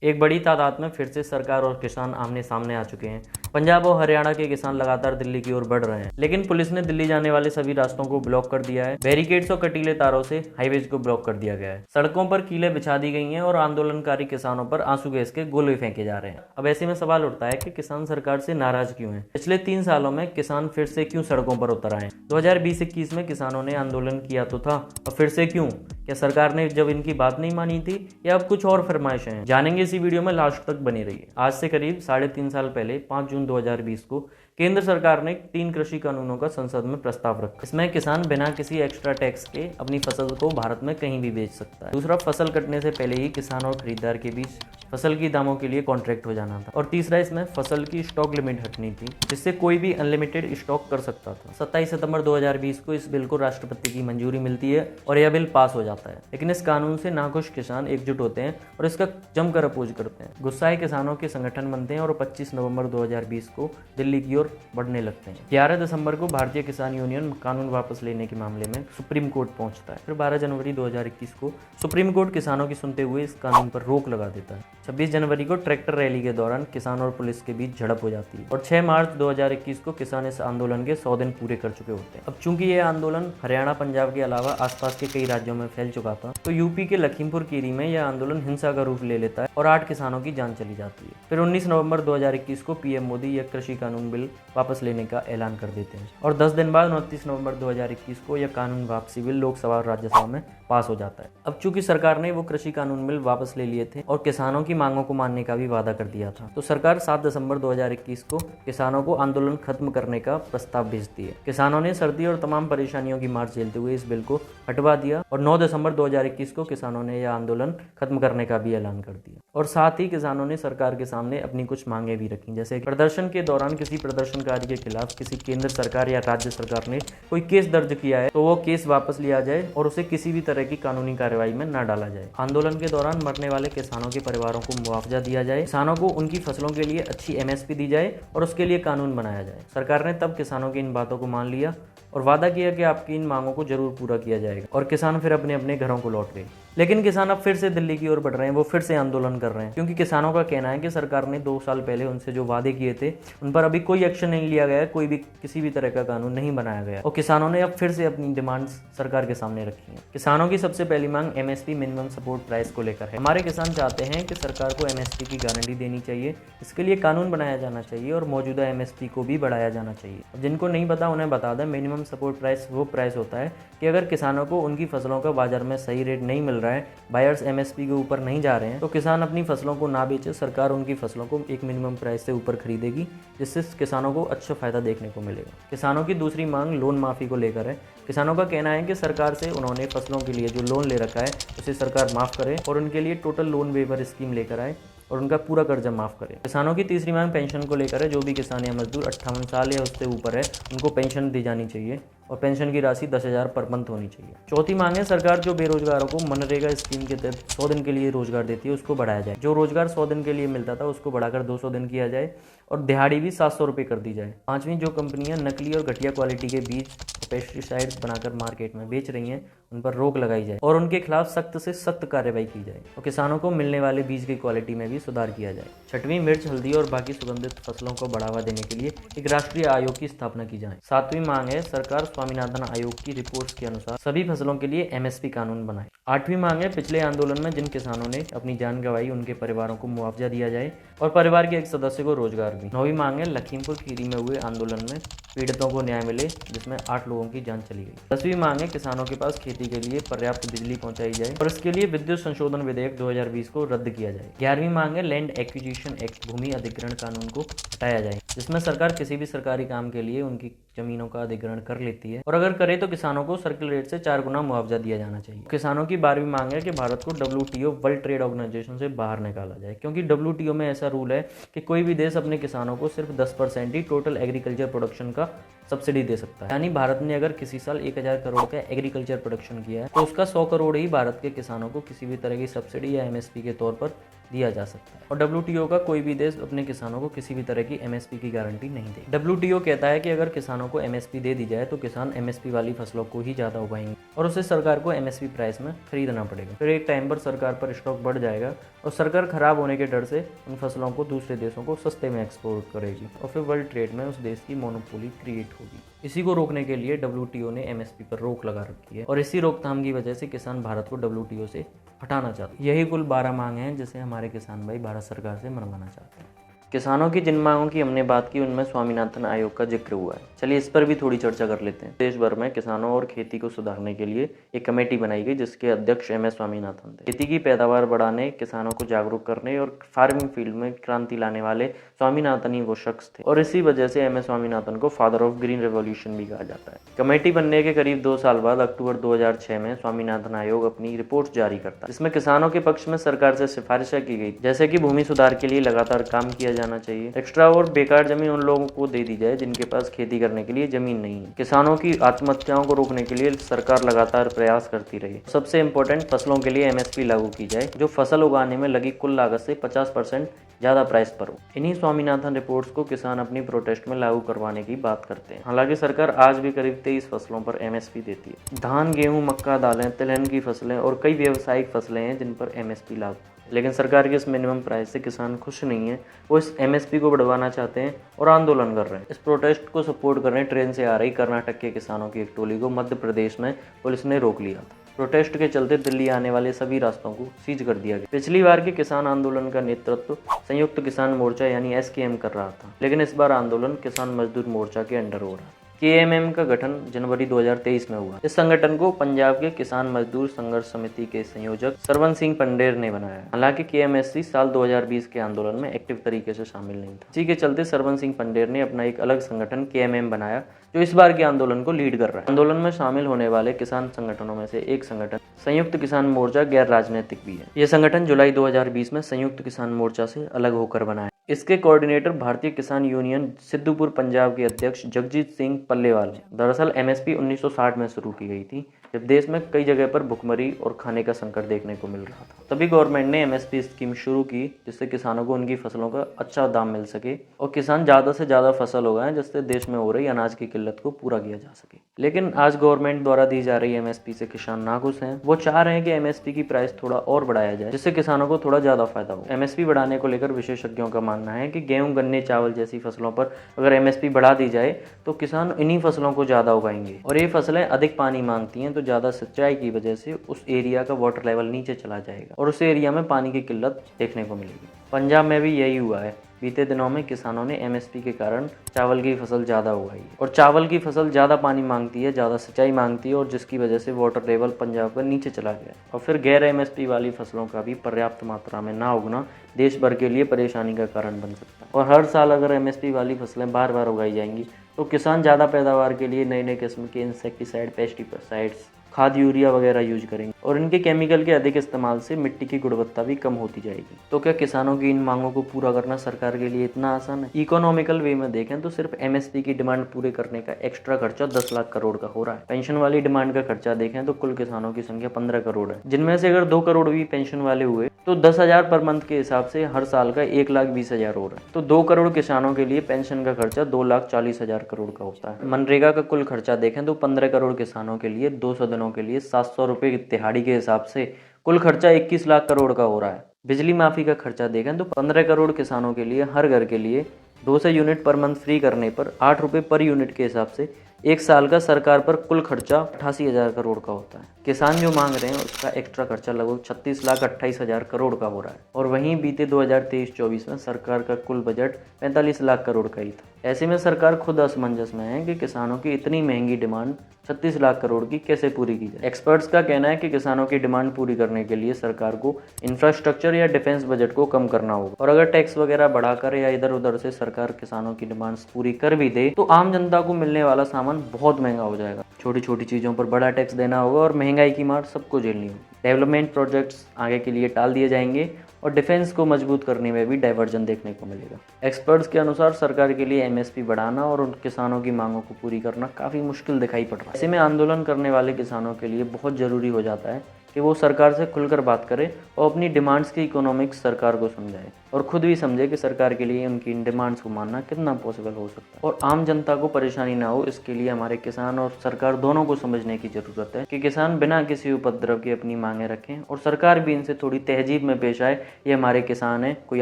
एक बड़ी तादाद में फिर से सरकार और किसान आमने सामने आ चुके हैं। पंजाब और हरियाणा के किसान लगातार दिल्ली की ओर बढ़ रहे हैं, लेकिन पुलिस ने दिल्ली जाने वाले सभी रास्तों को ब्लॉक कर दिया है। बैरिकेड्स और कटीले तारों से हाईवेज को ब्लॉक कर दिया गया है। सड़कों पर कीलें बिछा दी गई हैं और आंदोलनकारी किसानों पर आंसू गैस के गोले फेंके जा रहे हैं। अब ऐसे में सवाल उठता है कि किसान सरकार से नाराज क्यों हैं? पिछले 3 सालों में किसान फिर से क्यों सड़कों पर उतर आए? 2020-21 में किसानों ने आंदोलन किया तो था, और फिर से क्यों? क्या सरकार ने जब इनकी बात नहीं मानी थी, या अब कुछ और फरमाइशें हैं? जानेंगे इसी वीडियो में, लास्ट तक बनी रहिए। आज से करीब 3.5 साल पहले 5 जून 2020 को केंद्र सरकार ने 3 कृषि कानूनों का संसद में प्रस्ताव रखा। इसमें किसान बिना किसी एक्स्ट्रा टैक्स के अपनी फसल को भारत में कहीं भी बेच सकता है। दूसरा, फसल कटने से पहले ही किसान और खरीदार के बीच फसल की दामों के लिए कॉन्ट्रैक्ट हो जाना था। और तीसरा, इसमें फसल की स्टॉक लिमिट हटनी थी, जिससे कोई भी अनलिमिटेड स्टॉक कर सकता था। 27 सितंबर 2020 को इस बिल को राष्ट्रपति की मंजूरी मिलती है और यह बिल पास हो जाता है। लेकिन इस कानून से नाखुश किसान एकजुट होते हैं और इसका जमकर अपोज करते हैं। गुस्साए किसानों के संगठन बनते हैं और 25 नवंबर 2020 को दिल्ली की ओर बढ़ने लगते हैं। 11 दिसंबर को भारतीय किसान यूनियन कानून वापस लेने के मामले में सुप्रीम कोर्ट पहुंचता है। फिर 12 जनवरी 2021 को सुप्रीम कोर्ट किसानों की सुनते हुए इस कानून पर रोक लगा देता है। 26 जनवरी को ट्रैक्टर रैली के दौरान किसान और पुलिस के बीच झड़प हो जाती है और 6 मार्च 2021 को किसान इस आंदोलन के 100 दिन पूरे कर चुके होते हैं। अब चूंकि यह आंदोलन हरियाणा, पंजाब के अलावा आसपास के कई राज्यों में फैल चुका था, तो यूपी के लखीमपुर खीरी में यह आंदोलन हिंसा का रूप ले लेता है और 8 किसानों की जान चली जाती है। फिर 19 नवंबर 2021 को पीएम मोदी यह कृषि कानून बिल वापस लेने का ऐलान कर देते हैं और 10 दिन बाद 29 नवंबर 2021 को यह कानून वापसी बिल लोकसभा और राज्यसभा में पास हो जाता है। अब चूंकि सरकार ने वो कृषि कानून बिल वापस ले लिए थे और किसानों की मांगों को मानने का भी वादा कर दिया था, तो सरकार 7 दिसंबर 2021 को किसानों को आंदोलन खत्म करने का प्रस्ताव भेजती है। किसानों ने सर्दी और तमाम परेशानियों की मार झेलते हुए इस बिल को हटवा दिया और 9 दिसंबर 2021 को किसानों ने यह आंदोलन खत्म करने का भी ऐलान कर दिया। और साथ ही किसानों ने सरकार के सामने अपनी कुछ मांगे भी रखी, जैसे प्रदर्शन के दौरान किसी प्रदर्शनकारी के खिलाफ किसी केंद्र सरकार या राज्य सरकार ने कोई केस दर्ज किया है तो वो केस वापस लिया जाए और उसे किसी भी तरह की कानूनी कार्रवाई में न डाला जाए। आंदोलन के दौरान मरने वाले किसानों के परिवारों को मुआवजा दिया जाए, किसानों को उनकी फसलों के लिए अच्छी एमएसपी दी जाए और उसके लिए कानून बनाया जाए। सरकार ने तब किसानों की इन बातों को मान लिया और वादा किया कि आपकी इन मांगों को जरूर पूरा किया जाएगा, और किसान फिर अपने अपने घरों को लौट गए। लेकिन किसान अब फिर से दिल्ली की ओर बढ़ रहे हैं, वो फिर से आंदोलन कर रहे हैं, क्योंकि किसानों का कहना है कि सरकार ने 2 साल पहले उनसे जो वादे किए थे उन पर अभी कोई एक्शन नहीं लिया गया है, कोई भी किसी भी तरह का कानून नहीं बनाया गया और किसानों ने अब फिर से अपनी डिमांड्स सरकार के सामने रखी हैं। किसानों की सबसे पहली मांग एमएसपी मिनिमम सपोर्ट प्राइस को लेकर है। हमारे किसान चाहते हैं कि सरकार को एमएसपी की गारंटी देनी चाहिए, इसके लिए कानून बनाया जाना चाहिए और मौजूदा एमएसपी को भी बढ़ाया जाना चाहिए। जिनको नहीं पता उन्हें बता दें, मिनिमम सपोर्ट प्राइस वो प्राइस होता है कि अगर किसानों को उनकी फसलों का बाजार में सही रेट नहीं मिल रहा है, बायर्स एमएसपी के ऊपर नहीं जा रहे हैं, तो किसान अपनी फसलों को ना बेचे, सरकार उनकी फसलों को एक मिनिमम प्राइस से ऊपर खरीदेगी, जिससे किसानों को अच्छा फायदा देखने को मिलेगा। किसानों की दूसरी मांग लोन माफ़ी को लेकर है। किसानों का कहना है कि सरकार से उन्होंने फसलों के लिए जो लोन ले रखा है उसे सरकार माफ़ करे और उनके लिए टोटल लोन वेवर स्कीम लेकर आए और उनका पूरा कर्जा माफ़ करे। किसानों की तीसरी मांग पेंशन को लेकर है। जो भी किसान या मजदूर 58 साल या उससे ऊपर है, उनको पेंशन दी जानी चाहिए और पेंशन की राशि 10,000 पर मंथ होनी चाहिए। चौथी मांग है, सरकार जो बेरोजगारों को मनरेगा स्कीम के तहत 100 दिन के लिए रोजगार देती है उसको बढ़ाया जाए। जो रोजगार 100 दिन के लिए मिलता था उसको बढ़ाकर 200 दिन किया जाए और दिहाड़ी भी 700 रुपये कर दी जाए। पांचवीं, जो कंपनियां नकली और घटिया क्वालिटी के बीज पेस्टिसाइड्स बनाकर मार्केट में बेच रही हैं उन पर रोक लगाई जाए और उनके खिलाफ सख्त से सख्त कार्रवाई की जाए और किसानों को मिलने वाले बीज की क्वालिटी में भी सुधार किया जाए। छठवीं, मिर्च, हल्दी और बाकी सुगंधित फसलों को बढ़ावा देने के लिए एक राष्ट्रीय आयोग की स्थापना की जाए। सातवीं मांग है, सरकार स्वामीनाथन आयोग की रिपोर्ट्स के अनुसार सभी फसलों के लिए एमएसपी कानून बनाए। आठवीं मांग है, पिछले आंदोलन में जिन किसानों ने अपनी जान गंवाई उनके परिवारों को मुआवजा दिया जाए और परिवार के एक सदस्य को रोजगार भी। 9वीं मांग है, लखीमपुर खीरी में हुए आंदोलन में पीड़ितों को न्याय मिले, जिसमें 8 लोगों की जान चली गई। 10वीं मांग है, किसानों के पास खेती के लिए पर्याप्त बिजली पहुंचाई जाए और इसके लिए विद्युत संशोधन विधेयक 2020 को रद्द किया जाए। 11वीं मांग है, लैंड एक्विजिशन एक्ट, भूमि अधिग्रहण कानून को हटाया जाए, जिसमें सरकार किसी भी सरकारी काम के लिए उनकी जमीनों का अधिग्रहण कर लेती है और अगर करे तो किसानों को सर्किल रेट से 4 गुना मुआवजा दिया जाना चाहिए। किसानों की 12वीं मांग है कि भारत को WTO वर्ल्ड ट्रेड ऑर्गेनाइजेशन से बाहर निकाला जाए, क्योंकि WTO में ऐसा रूल है कि कोई भी देश अपने किसानों को सिर्फ 10% ही टोटल एग्रीकल्चर प्रोडक्शन का सब्सिडी दे सकता है। यानी भारत ने अगर किसी साल 1000 करोड़ का एग्रीकल्चर प्रोडक्शन किया है तो उसका 100 करोड़ ही भारत के किसानों को किसी भी तरह की सब्सिडी या एमएसपी के तौर पर दिया जा सकता है। और WTO का कोई भी देश अपने किसानों को किसी भी तरह की एमएसपी की गारंटी नहीं दे। WTO कहता है कि अगर किसानों को एमएसपी दे दी जाए तो किसान एमएसपी वाली फसलों को ही ज़्यादा उगाएंगे और उसे सरकार को एमएसपी प्राइस में खरीदना पड़ेगा। फिर एक टाइम पर सरकार पर स्टॉक बढ़ जाएगा और सरकार खराब होने के डर से उन फसलों को दूसरे देशों को सस्ते में एक्सपोर्ट करेगी और फिर वर्ल्ड ट्रेड में उस देश की मोनोपोली क्रिएट होगी। इसी को रोकने के लिए WTO ने एमएसपी पर रोक लगा रखी है और इसी रोकथाम की वजह से किसान भारत को WTO से हटाना चाहते हैं। यही कुल 12 मांग हैं जिसे हमारे किसान भाई भारत सरकार से मनवाना चाहते हैं। किसानों की जिन मांगों की हमने बात की उनमें स्वामीनाथन आयोग का जिक्र हुआ है। चलिए इस पर भी थोड़ी चर्चा कर लेते हैं। देश भर में किसानों और खेती को सुधारने के लिए एक कमेटी बनाई गई जिसके अध्यक्ष MS स्वामीनाथन थे। खेती की पैदावार बढ़ाने, किसानों को जागरूक करने और फार्मिंग फील्ड में क्रांति लाने वाले स्वामीनाथन ही वो शख्स थे और इसी वजह से MS स्वामीनाथन को फादर ऑफ ग्रीन रेवोल्यूशन भी कहा जाता है। कमेटी बनने के करीब 2 साल बाद अक्टूबर 2006 में स्वामीनाथन आयोग अपनी रिपोर्ट जारी करता है जिसमें किसानों के पक्ष में सरकार से सिफारिशें की गई जैसे कि भूमि सुधार के लिए लगातार काम किया जाना चाहिए, एक्स्ट्रा और बेकार जमीन उन लोगों को दे दी जाए जिनके पास खेती करने के लिए जमीन नहीं है, किसानों की आत्महत्याओं को रोकने के लिए सरकार लगातार प्रयास करती रही, सबसे इम्पोर्टेंट फसलों के लिए MSP लागू की जाए जो फसल उगाने में लगी कुल लागत से 50% ज्यादा प्राइस पर हो। इन्हीं स्वामीनाथन रिपोर्ट्स को किसान अपनी प्रोटेस्ट में लागू करवाने की बात करते हैं। हालांकि सरकार आज भी करीब 23 फसलों पर MSP देती है। धान, गेहूं, मक्का, दालें, तिलहन की फसलें और कई व्यावसायिक फसलें हैं जिन पर MSP लागू, लेकिन सरकार के इस मिनिमम प्राइस से किसान खुश नहीं है। वो इस MSP को बढ़वाना चाहते हैं और आंदोलन कर रहे हैं। इस प्रोटेस्ट को सपोर्ट करने ट्रेन से आ रही कर्नाटक के किसानों की एक टोली को मध्य प्रदेश में पुलिस ने रोक लिया था। प्रोटेस्ट के चलते दिल्ली आने वाले सभी रास्तों को सीज कर दिया गया। पिछली बार के किसान आंदोलन का नेतृत्व संयुक्त किसान मोर्चा यानी SKM कर रहा था, लेकिन इस बार आंदोलन किसान मजदूर मोर्चा के अंडर हो रहा है। KMM का गठन जनवरी 2023 में हुआ। इस संगठन को पंजाब के किसान मजदूर संघर्ष समिति के संयोजक सरवन सिंह पंडेर ने बनाया। हालांकि KMSC साल 2020 के आंदोलन में एक्टिव तरीके से शामिल नहीं था। इसी के चलते सरवन सिंह पंडेर ने अपना एक अलग संगठन KMM बनाया जो इस बार के आंदोलन को लीड कर रहा है। आंदोलन में शामिल होने वाले किसान संगठनों में से एक संगठन संयुक्त किसान मोर्चा गैर राजनीतिक भी है। यह संगठन जुलाई 2020 में संयुक्त किसान मोर्चा से अलग होकर बना है। इसके कोऑर्डिनेटर भारतीय किसान यूनियन सिद्धूपुर पंजाब के अध्यक्ष जगजीत सिंह पल्लेवाल हैं। दरअसल MSP 1960 में शुरू की गई थी जब देश में कई जगह पर भुखमरी और खाने का संकट देखने को मिल रहा था। तभी गवर्नमेंट ने MSP स्कीम शुरू की जिससे किसानों को उनकी फसलों का अच्छा दाम मिल सके और किसान ज़्यादा से ज़्यादा फसल उगाएं जिससे देश में हो रही अनाज की किल्लत को पूरा किया जा सके। लेकिन आज गवर्नमेंट द्वारा दी जा रही MSP से किसान नाखुश हैं। वो चाह रहे हैं कि MSP की प्राइस थोड़ा और बढ़ाया जाए जिससे किसानों को थोड़ा ज़्यादा फायदा हो। MSP बढ़ाने को लेकर विशेषज्ञों का मानना है कि गेहूं, गन्ने, चावल जैसी फसलों पर अगर MSP बढ़ा दी जाए तो किसान इन्हीं फसलों को ज़्यादा उगाएंगे और ये फसलें अधिक पानी मांगती हैं तो ज़्यादा सिंचाई की वजह से उस एरिया का वाटर लेवल नीचे चला जाएगा और उस एरिया में पानी की किल्लत देखने को मिलेगी। पंजाब में भी यही हुआ है। बीते दिनों में किसानों ने MSP के कारण चावल की फसल ज़्यादा उगाई और चावल की फसल ज़्यादा पानी मांगती है, ज़्यादा सिंचाई मांगती है और जिसकी वजह से वाटर लेवल पंजाब का नीचे चला गया और फिर गैर MSP वाली फसलों का भी पर्याप्त मात्रा में ना उगना देश भर के लिए परेशानी का कारण बन सकता है। और हर साल अगर MSP वाली फसलें बार बार उगाई जाएंगी तो किसान ज़्यादा पैदावार के लिए नए नए किस्म के इंसेक्टिसाइड, पेस्टिसाइड्स, खाद, यूरिया वगैरह यूज करेंगे और इनके केमिकल के अधिक इस्तेमाल से मिट्टी की गुणवत्ता भी कम होती जाएगी। तो क्या किसानों की इन मांगों को पूरा करना सरकार के लिए इतना आसान है? इकोनॉमिकल वे में देखें तो सिर्फ MSP की डिमांड पूरे करने का एक्स्ट्रा खर्चा 10 लाख करोड़ का हो रहा है। पेंशन वाली डिमांड का खर्चा देखें तो कुल किसानों की संख्या 15 करोड़ है, जिनमें से अगर 2 करोड़ भी पेंशन वाले हुए तो 10,000 पर मंथ के हिसाब से हर साल का 1,20,000 हो रहा है। तो 2 करोड़ किसानों के लिए पेंशन का खर्चा 2,40,000 करोड़ का होता है। मनरेगा का कुल खर्चा देखें तो 15 करोड़ किसानों के लिए 200 दिनों के लिए 700 रुपये की दिहाड़ी के हिसाब से कुल खर्चा 21 लाख करोड़ का हो रहा है। बिजली माफी का खर्चा देखें तो 15 करोड़ किसानों के लिए हर घर के लिए 200 यूनिट पर मंथ फ्री करने पर 8 रुपये पर यूनिट के हिसाब से एक साल का सरकार पर कुल खर्चा 88,000 करोड़ का होता है। किसान जो मांग रहे हैं उसका एक्स्ट्रा खर्चा लगभग 36,28,000 करोड़ का हो रहा है और वहीं बीते 2023-24 में सरकार का कुल बजट 45 लाख करोड़ का ही था। ऐसे में सरकार खुद असमंजस में है कि किसानों की इतनी महंगी डिमांड 36 लाख करोड़ की कैसे पूरी की जाए। एक्सपर्ट्स का कहना है कि किसानों की डिमांड पूरी करने के लिए सरकार को इंफ्रास्ट्रक्चर या डिफेंस बजट को कम करना होगा और अगर टैक्स वगैरह बढ़ाकर या इधर उधर से सरकार किसानों की डिमांड्स पूरी कर भी दे तो आम जनता को मिलने वाला सामान बहुत महंगा हो जाएगा। छोटी छोटी चीज़ों पर बड़ा टैक्स देना होगा और महंगाई की मार सबको झेलनी होगी। डेवलपमेंट प्रोजेक्ट्स आगे के लिए टाल दिए जाएंगे और डिफेंस को मजबूत करने में भी डाइवर्जन देखने को मिलेगा। एक्सपर्ट्स के अनुसार सरकार के लिए MSP बढ़ाना और उन किसानों की मांगों को पूरी करना काफ़ी मुश्किल दिखाई पड़ रहा है। ऐसे में आंदोलन करने वाले किसानों के लिए बहुत ज़रूरी हो जाता है कि वो सरकार से खुलकर बात करे और अपनी डिमांड्स की इकोनॉमिक्स सरकार को समझाए और खुद भी समझे कि सरकार के लिए उनकी इन डिमांड्स को मानना कितना पॉसिबल हो सकता है। और आम जनता को परेशानी ना हो, इसके लिए हमारे किसान और सरकार दोनों को समझने की ज़रूरत है कि किसान बिना किसी उपद्रव के अपनी मांगें रखें और सरकार भी इनसे थोड़ी तहजीब में पेश आए। ये हमारे किसान हैं, कोई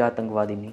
आतंकवादी नहीं।